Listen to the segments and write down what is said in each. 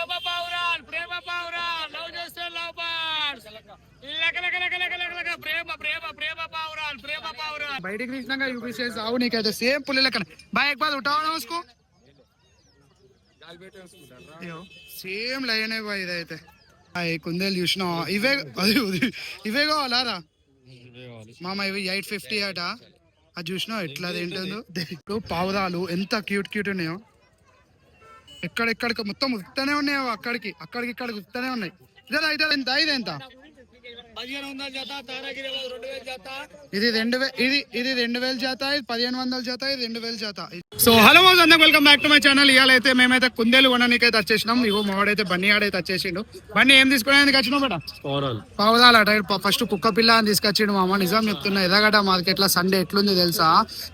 ప్రేమ పావురాలు ప్రేమ పావురాలు లవ్ చేస్తే లవ్ బర్డ్స్ లక లక లక లక లక లక ప్రేమ ప్రేమ ప్రేమ పావురాలు ప్రేమ పావురాలు బయటికి తీసినాక యూపీసీ ఆవు నీకైతే సేమ్ పులి లెక్కన బాయ్ एक बार उठाओ ना उसको సేమ్ లైన్ బాయ్ ఇదైతే కుందేలు చూసినా ఇవే ఇవే కావాలారా మామ ఇవి 850 అట అది చూసినావు ఎట్లా తింటుందో పావురాలు ఎంత క్యూట్ క్యూట్ ఉన్నాయో ఎక్కడెక్కడికి మొత్తం ఉత్తానే ఉన్నాయో అక్కడికి ఇక్కడికి ఉత్తానే ఉన్నాయి ఇదే అయితే ఎంత ఇది ఎంత ఇది 2000 జాత ఇది 1500 జాత ఇది 2000 జాత. సో హలో అందరికి welcome back to my channel. ఇవాళ అయితే మేమైతే కుందేలు కొనడానికైతే వచ్చేసినాం. ఇగో మావాడైతే బన్నీ ఆడైతే వచ్చేసిండు. బన్నీ ఏం తీసుకునేందుకు వచ్చినావు బేట? పావురాలు అట. ఫస్ట్ కుక్క పిల్ల అని తీసుకొచ్చిండు మామ. నిజం చెప్తున్నా, ఎదగట మార్కెట్ లో సండే ఎట్లుంది తెలుసా?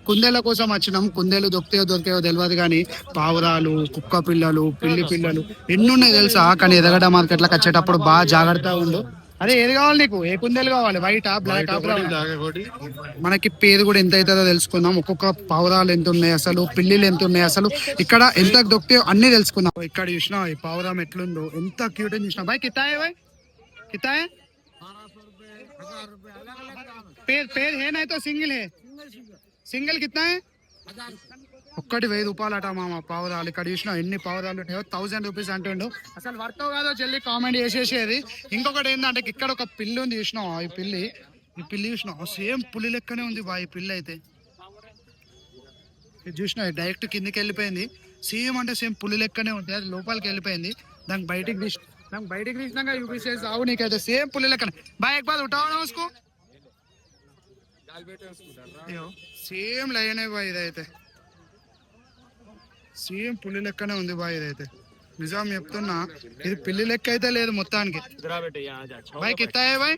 కుందేల కోసం వచ్చినాం. కుందేలు దొరికాయో తెలియదు కానీ పావురాలు, కుక్క పిల్లలు, పిల్లి పిల్లలు ఎన్ని ఉన్నాయి తెలుసా? కానీ ఎదగట మార్కెట్ లోకి వచ్చేటప్పుడు బాగా జాగ్రత్తగా ఉండు. అదే ఏది కావాలి నీకు? ఏ కుందేలు కావాలి? White black? మనకి పేరు కూడా ఎంత అవుతుందో తెలుసుకుందాం. ఒక్కొక్క పావురాలు ఎంత ఉన్నాయి అసలు, పిల్లిలు ఎంత ఉన్నాయి అసలు, ఇక్కడ ఎంత దొరికితే అన్ని తెలుసుకుందాం. ఇక్కడ చూసినా ఈ పావురం ఎట్లుందో, ఎంత క్యూట్ అని చూసినా. భాయ్ కితాయే భాయ్ కితాయే పేరు హే నై తో సింగిల్ కిतना है? ఒక్కటి 1000 రూపాయలు అట మామ పావురాలు. ఇక్కడ చూసినా ఎన్ని పావురాలు ఉంటాయో. 1000 రూపీస్ అంటుండు. అసలు వర్తో కాదో జల్లి కామెంట్ చేసేసేది. ఇంకొకటి ఏంటంటే ఇక్కడ ఒక పిల్లి ఉంది చూసినావు. ఈ పిల్లి చూసినావు సేమ్ పులి లెక్కనే ఉంది బా. ఈ పిల్లి అయితే చూసినా డైరెక్ట్ కిందికి వెళ్ళిపోయింది. సేమ్ అంటే సేమ్ పులి లెక్కనే ఉంటుంది. అది లోపలికి వెళ్ళిపోయింది. దానికి బయటికి తీసినాక యూపీసీ ఆవు నీకైతే సేమ్ పులి లెక్కనే బాయ్ एक बार उठाओ ना उसको సేమ్ లైన్ బాయ్ ఇదైతే సేమ్ పులి లెక్కనే ఉంది బాయ్. ఇదైతే నిజాం చెప్తున్నా, ఇది పిల్లి లెక్క అయితే లేదు మొత్తానికి. బాయ్ కిత్తా హై బాయ్?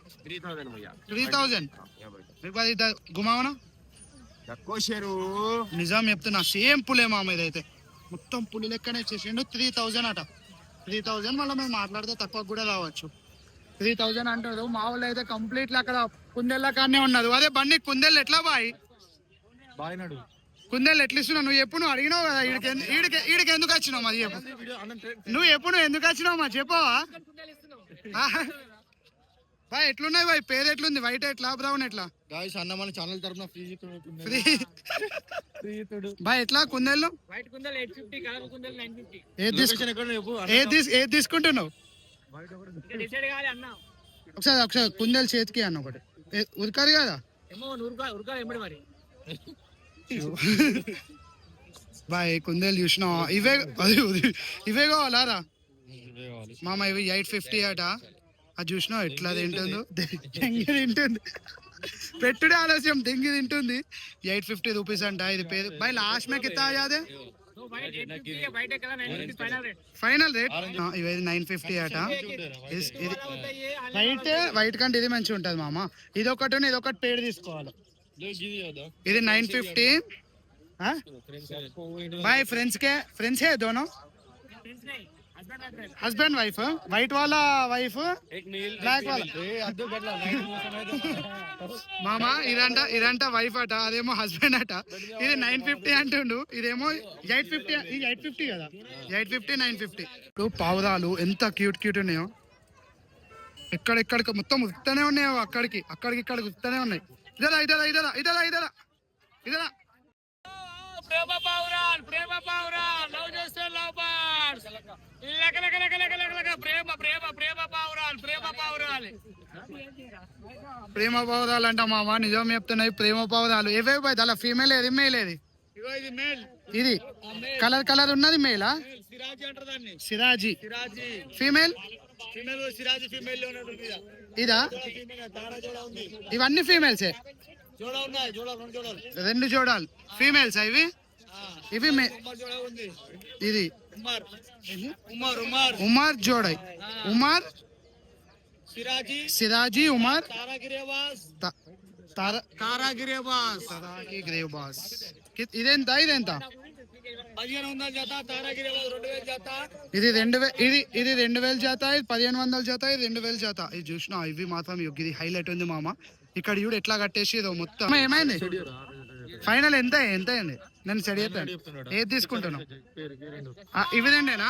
3000 గుమావనా? నిజాం చెప్తున్నా సేమ్ పులే మామ. ఇదైతే మొత్తం పులి లెక్కనే చేసిండు. 3000 అట. 3000 మళ్ళీ మేము మాట్లాడితే తక్కువ కూడా రావచ్చు. 3000 అంటారు. మా వాళ్ళు అయితే కంప్లీట్లీ అక్కడ కుందేళ్ళ కాడనే ఉన్నది. అదే బండి కుందేళ్ళు ఎట్లా బాయ్? కుందేళ్ళు ఎట్లా ఇస్తున్నావు నువ్వు? ఎప్పుడు నువ్వు అడిగినావు కదా ఈడికి ఎందుకు వచ్చినావు? మరి చెప్పు, నువ్వు ఎప్పుడు ఎందుకు వచ్చినావు? మా చెప్పవా బాయ్? ఎట్లున్నాయి బాయ్? పేరు ఎట్లుంది? వైట్ ఎట్లా, బ్రౌన్ ఎట్లా? అన్న ఛానల్ తరఫున ఫ్రీ బాయ్. ఎట్లా కుందేళ్ళు? ఏది తీసుకుంటున్నావు? ఒకసారి కుందేలు చేతికి అన్న ఒకటి ఉరకారు కదా బాయ్. కుందేలు చూసినా ఇవే కావాలారా మామ? ఇవి 850 అట. అది చూసినా ఎట్లా తింటుందో, దెంగి తింటుంది. పెట్టుడే ఆలస్యం, దెంగి తింటుంది. 850 రూపీస్ అంట. ఇది పేరు బాయ్. లాస్ట్ మే కిత్తా ఆయాదే? ఫైనల్ రేట్ ఇవి 950 అట. వైట్ కంటే ఇది మంచిగా ఉంటది మామ. ఇది ఒకటి పేరు తీసుకోవాలి. ఇది 950 भाई फ्रेंड्स है दोनों हस्बैंड वाइफ वाइट वाला वाइफ ब्लैक वाला మామా. ఇదంట వైఫ్ అట, అదేమో హస్బెండ్ అట. ఇది 950 అంటుండు, ఇదేమో 850 కదా. 850 950. పావురాలు ఎంత క్యూట్ క్యూట్ ఉన్నాయో. ఎక్కడెక్కడికి మొత్తం ఉత్తానే ఉన్నాయో అక్కడికి ఉత్తానే ఉన్నాయి. ఇదరా ప్రేమ పావురాలు లవ్ చేస్తే లవ్ బర్డ్స్ లక లక లక లక లక ప్రేమ ప్రేమ ప్రేమ పావురాలు అంట మామ. నిజం చెప్తున్నాయి ప్రేమ పావురాలు. ఏవే పోయి అలా ఫీమేల్ ఏది మేల్ ఏది? ఇది కలర్ ఉన్నది మేలా? సిరాజీ. ఫీమేల్ ఇదా? ఇవన్నీ ఫీమేల్సే. 2 జోడాలు ఫీమేల్స్ ఇవి. ఇది ఉమర్ జోడై. ఉమర్ సిరాజీ ఉమర్ గిరేబాస్. ఇదెంత? ఇది 2000 జాత, ఇది 1500 జాత, ఇది 2000 జాత. ఇది చూసినా ఇవి మాత్రం ఇది హైలైట్ ఉంది మామ. ఇక్కడ చూడు ఎట్లా కట్టేసి మొత్తం. ఏమైంది ఫైనల్? ఎంత అయింది నేను సెడి చేస్తాను. ఏది తీసుకుంటున్నావు? ఇవి రెండేనా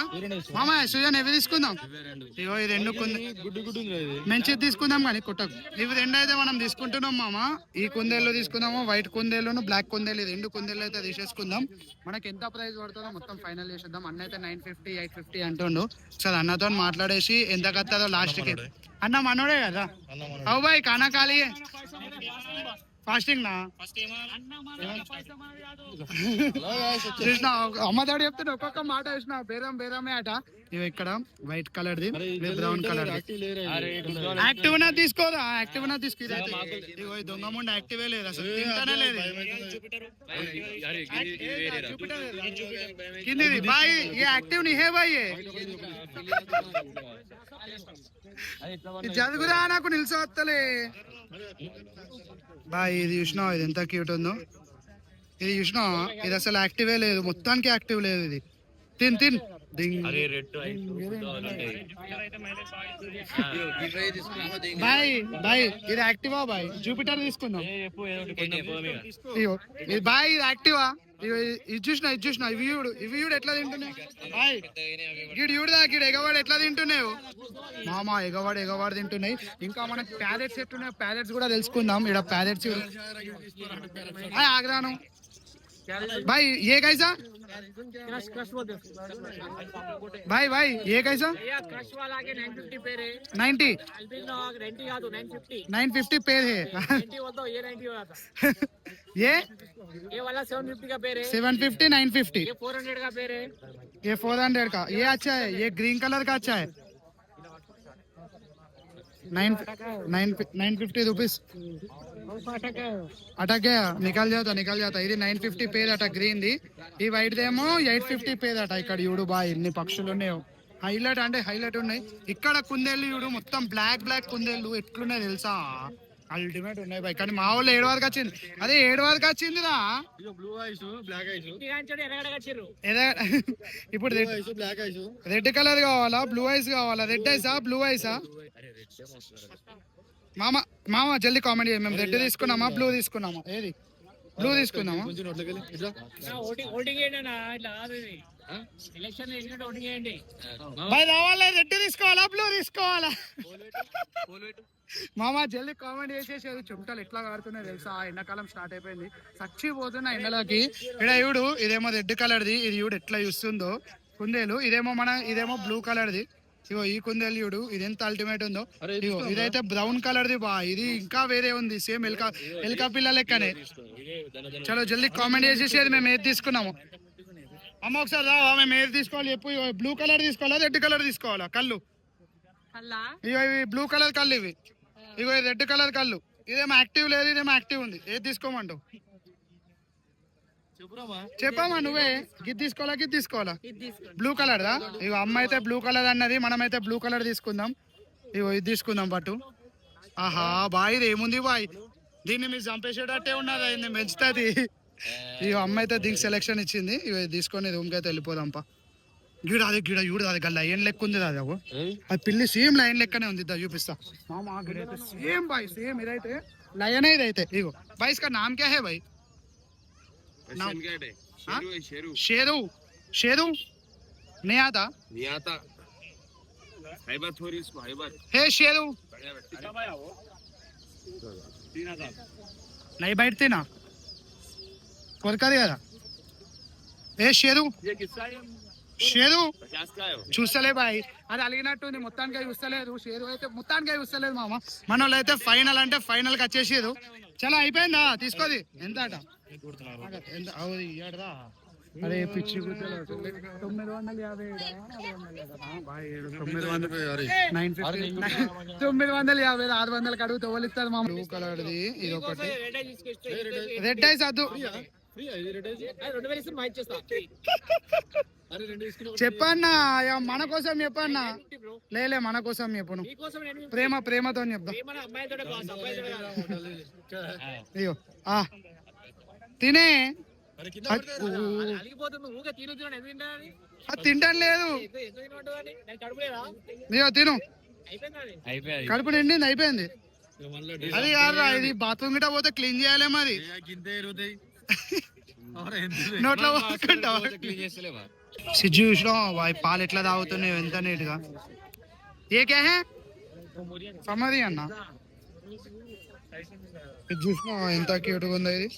మామ? సుజన్ ఇవి తీసుకుందాం. ఇగో ఇది రెండు మంచిది తీసుకుందాం కానీ కుట్టకు. ఇవి రెండు అయితే మనం తీసుకుంటున్నాం మామ. ఈ కుందేళ్ళు తీసుకుందాము, వైట్ కుందేళ్ళును బ్లాక్ కుందేళ్ళు. ఇది రెండు కుందేళ్ళు అయితే తీసేసుకుందాం. మనకి ఎంత ప్రైస్ పడుతుందో మొత్తం ఫైనల్ చేసేద్దాం. అన్న అయితే 950 850 అంటుండు. సరే అన్నతో మాట్లాడేసి ఎంత కత్తాదో లాస్ట్ కి. అన్న మనోడే కదా? అవు బాయ్ కానా ఖాళీ ఫాస్టింగ్ నా చూసిన అమ్మదాడు చెప్తున్నా ఒక్కొక్క మాట వేసిన బేరమే అట. ఇవి ఇక్కడ white colour the, brown colour. Active నా తీసుకోదా? యాక్టివ్ నా తీసుకో. ఇగో దొంగ ముందు యాక్టివే లేదు అసలు, తింటానే లేదు. కింది బాయ్ ये एक्टिव नहीं है भाई, ये జరుగురా నాకు నిలిచోత్తలే బాయ్. ఇది చూసినావు ఇది ఎంత క్యూట్ ఉందో? ఇది చూసినావా? ఇది అసలు యాక్టివే లేదు, మొత్తానికి యాక్టివ్ లేదు. ఇది తిన్ బాయ్ బాయ్ ఇది యాక్టివా బాయ్? జూపిటర్ తీసుకుందాం. ఇది బాయ్ ఇది యాక్టివా? ఇది చూసిన ఇవి చూడు ఎట్లా తింటున్నాయి బాయ్. గిడు చూడదా గిడు ఎగవాడు ఎట్లా తింటున్నావు మామ? ఎగవాడు తింటున్నాయి. ఇంకా మనకి ప్యారెట్స్ ఎట్లున్నాయి ప్యారెట్స్ కూడా తెలుసుకుందాం. ఇక్కడ ప్యారెట్స్ ఆగ్రాను भाई ये कैसा? भाई ये कैसा? 90 950 पेड़ है ये वाला 750 का पेड़ है. 750 950 ये 400 का पेड़ है. ये 400 का. ये अच्छा है, ये ग्रीन कलर का अच्छा है. 950 रुपीस अटक गया. निकल जाता ఇది 950 పేద అట గ్రీన్ ది. ఈ వైట్ దేమో 850 పేద అట. ఇక్కడ చూడు బాయ్ ఎన్ని పక్షులు ఉన్నాయో. హైలైట్ ఉన్నాయి. ఇక్కడ కుందేళ్ళు చూడు మొత్తం బ్లాక్ కుందేళ్ళు ఎట్లున్నాయి తెలుసా? అల్టిమేట్ ఉన్నాయి బాయ్. కానీ మా వాళ్ళు 7 వరకు వచ్చింది. అదే 7 వరకు వచ్చింది రా. ఇప్పుడు రెడ్ కలర్ కావాలా బ్లూ ఐస్ కావాలా? రెడ్ ఐసా బ్లూ ఐసా? మామ జల్దీ కామెంట్ చేయండి. మేము రెడ్ తీసుకున్నామా బ్లూ తీసుకున్నామా? ఏది బ్లూ తీసుకున్నామా? రావాలా రెడ్ తీసుకోవాలా బ్లూ తీసుకోవాలా? మామ జల్దీ కామెంట్ చేసేసారు. చెమటలు ఎట్లా కారుతున్నాయి తెలుసా? ఎండాకాలం స్టార్ట్ అయిపోయింది, చచ్చిపోతున్నా ఎండలకి. ఇక్కడ చూడు ఇదేమో రెడ్ కలర్ది. ఇది చూడు ఎట్లా చూస్తుందో కుందేలు. ఇదేమో బ్లూ కలర్ది. ఇగో ఈ కుందేలు చూడు ఇది ఎంత అల్టిమేట్ ఉందో. ఇగో ఇదైతే బ్రౌన్ కలర్ది బా. ఇది ఇంకా వేరే ఉంది, సేమ్ ఎల్కా పిల్ల లెక్కనే. చలో జల్దీ కామెంట్ చేసేసేది మేము ఏది తీసుకున్నాము. అమ్మ ఒకసారి రావా? మేము ఏది తీసుకోవాలి చెప్పు. బ్లూ కలర్ తీసుకోవాలా రెడ్ కలర్ తీసుకోవాలా? కళ్ళు ఇగో ఇవి బ్లూ కలర్ కళ్ళు ఇవి. ఇగో రెడ్ కలర్ కళ్ళు. ఇదేమో యాక్టివ్ లేదు, ఇదేమో యాక్టివ్ ఉంది. ఏది తీసుకోమంటావు? చెప్పమ్మా నువ్వే. గిది తీసుకోవాలా బ్లూ కలర్ దా? ఇగో అమ్మ అయితే బ్లూ కలర్ అన్నది, మనమైతే బ్లూ కలర్ తీసుకుందాం. ఇగో ఇది తీసుకుందాం పట్టు. ఆహా బాయ్ ఇది ఏముంది బాయ్? దీన్ని మీరు చంపేసేటట్టే ఉన్నది, దీన్ని పెంచుతుంది. ఇగో అమ్మ అయితే దీనికి సెలెక్షన్ ఇచ్చింది. ఇగో తీసుకొని రూమ్కి అయితే వెళ్ళిపోదాంపా. గిడ చూడదు అది లయన్ లెక్క ఉంది. అది అది పిల్లి సేమ్ లయన్ లెక్కనే ఉంది. చూపిస్తా సేమ్ బాయ్ సేమ్. ఇదైతే లయనే ఇదైతే. ఇగో బాయ్ ఇస్కా నామ్ క్యా హై బాయ్? शेरू नहीं आता है शेरू नहीं बैठते ना कॉल करेगा. ఏ షేరు చూస్తలే బాయ్. అది అలిగినట్టుంది, మొత్తానికి చూస్తలేదు. షేరు అయితే మొత్తానికి చూస్తలేదు మామ. మన వాళ్ళు అయితే ఫైనల్ అంటే ఫైనల్ కి వచ్చేసారు. చాలా అయిపోయిందా? తీసుకోది ఎంత అట? అరే పిచ్చి 950 600 అడుగు తోలిస్తారు మా. బ్లూ కలర్ ది ఇది ఒకటి. రెడ్ ఐస్ వద్దు చెప్పన్నా, మన కోసం చెప్పన్నా. లేలే మన కోసం చెప్పును, ప్రేమతో చెప్దాం. అయ్యో తినే తింటాను లేదు. తిను కడుపు నిండింది అయిపోయింది. అది కాదురా, ఇది బాత్రూమ్ గిట్ట పోతే క్లీన్ చేయాలి మరి. నోట్లో పోసుకుంటావా సిజ్జు చూసినావా వాయి పాలు ఎట్లా తాగుతున్నాయి ఎంత నీట్ గా ఏ క్యా హే సమది అన్న ఇది చూసినావా ఎంత క్యూట్ గా ఉందో ఇది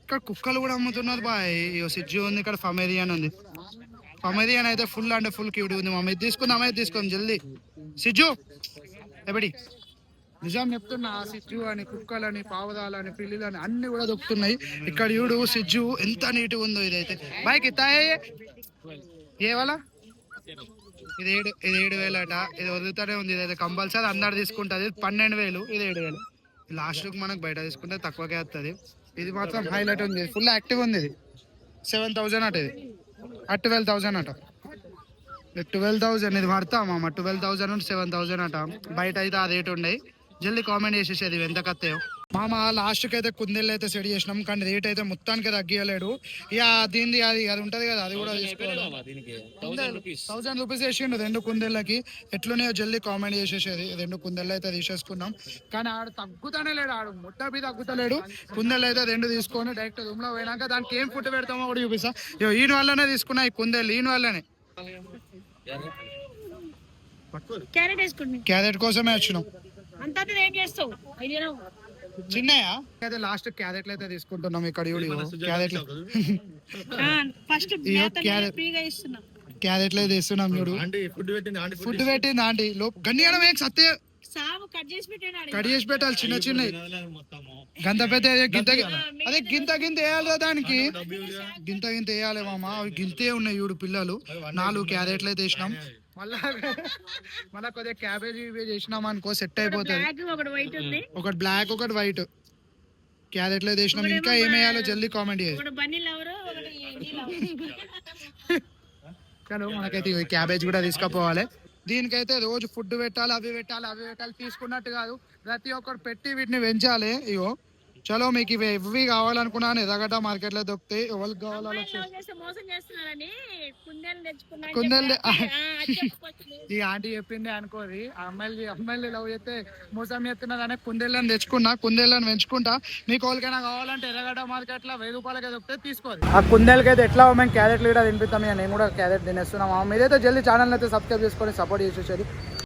ఇక్కడ కుక్కలు కూడా అమ్ముతున్నారు బాయ్ సిజ్జు ఉంది ఇక్కడ ఫమేరియన్ ఉంది ఫమేరియన్ అయితే ఫుల్ అంటే ఫుల్ క్యూట్ ఉంది మమ్మీ తీసుకుందాం అయితే తీసుకోండి జల్దీ సిజ్జు ఎబడి నిజం చెప్తున్నా సిజ్జు అని కుక్కలని పావుదాలని పిల్లిలని అన్ని కూడా దొక్కుతున్నాయి ఇక్కడ చూడు సిజ్జు ఎంత నీట్ గా ఉందో ఇదైతే బైక్ ఇస్తాయే ఏ వాళ్ళ ఇది 7,000 అట ఇది వదులుతానే ఉంది ఇదైతే కంపల్సరీ అందరు తీసుకుంటుంది 12,000 ఇది 7,000 లాస్ట్ మనకు బయట తీసుకుంటే తక్కువకే వస్తుంది ఇది మాత్రం హైలైట్ ఉంది ఫుల్ యాక్టివ్ ఉంది ఇది 7,000 అట ఇది 12,000 అట 12,000 ఇది పడతామా 12,000 7,000 అట బయట అయితే ఆ రేట్ ఉన్నాయి జల్దీ కామెంట్ చేసేసేది ఎంత కత్తాయో మామ లాస్ట్కి అయితే కుందేళ్ళు అయితే సెట్ చేసినాం కానీ రేట్ అయితే మొత్తానికి తగ్గియలేడు ఇక దీనిది అది ఉంటది కదా అది కూడా తీసుకోవాలి 1,000 రూపీస్ వేసిండు 2 కుందేళ్ళకి ఎట్లున్నాయో జల్దీ కామెంట్ చేసేసేది 2 కుందేళ్ళు అయితే తీసేసుకున్నాం కానీ ఆడు తగ్గుతానే లేడు ఆడు ముట్టబి తగ్గుతలేడు కుందేళ్ళు అయితే 2 తీసుకొని డైరెక్ట్ రూమ్ లో పోయినాక దానికి ఏం ఫుడ్ పెడతామో కూడా చూపిస్తా ఈయన వల్లనే తీసుకున్నా ఈ కుందేళ్ళు ఈయన వల్లనే క్యారెట్ కోసమే వచ్చినాం చిన్నయా అయితే లాస్ట్ క్యారెట్లు అయితే తీసుకుంటున్నాం ఇక్కడ క్యారెట్లు క్యారెట్లు అయితే ఇస్తున్నాం చూడు ఫుడ్ పెట్టింది ఆంటీ గన్నియడం సత్య కట్ చేసి పెట్టాలి చిన్న చిన్న గంత పెద్ద అదే గింత వేయాలి దానికి గింత వేయాలి మామ అవి గింతే ఉన్నాయి చూడు పిల్లలు 4 క్యారెట్లు అయితే వేసినాం మళ్ళా కొద్దిగా క్యాబేజీ చేసినాం అనుకో సెట్ అయిపోతుంది ఒకటి బ్లాక్ ఒకటి వైట్ క్యారెట్లు వేసినాం ఇంకా ఏమేయాలో జల్దీ కామెంట్ చేయాలి కానీ మనకైతే క్యాబేజ్ కూడా తీసుకుపోవాలి దీనికైతే రోజు ఫుడ్ పెట్టాలి అవి పెట్టాలి తీసుకున్నట్టు కాదు ప్రతి ఒక్కరు పెట్టి వీటిని పెంచాలి ఇగో చలో మీకు ఇవి కావాలనుకున్నాను ఎదగట మార్కెట్ లో దొరుకుతాయి ఎవరికి కావాలో కుందేలు ఈ ఆంటీ చెప్పింది అనుకోది అమ్మాయిలు లవ్ చేస్తే మోసం చేస్తున్నదనే కుందేళ్ళని తెచ్చుకున్నా కుందేళ్ళని పెంచుకుంటా మీకు ఎవరికైనా కావాలంటే ఎర్రగడ్డ మార్కెట్ లో 1,000 రూపాయలకి దొరికితే తీసుకోవాలి ఆ కుందేలకి అయితే ఎట్లా మేము క్యారెట్లు కూడా తినిపిస్తాం నేను కూడా క్యారెట్ తినేస్తున్నాం మీరైతే జల్దీ ఛానల్ అయితే సబ్స్క్రైబ్ చేసుకొని సపోర్ట్ చేసేసేది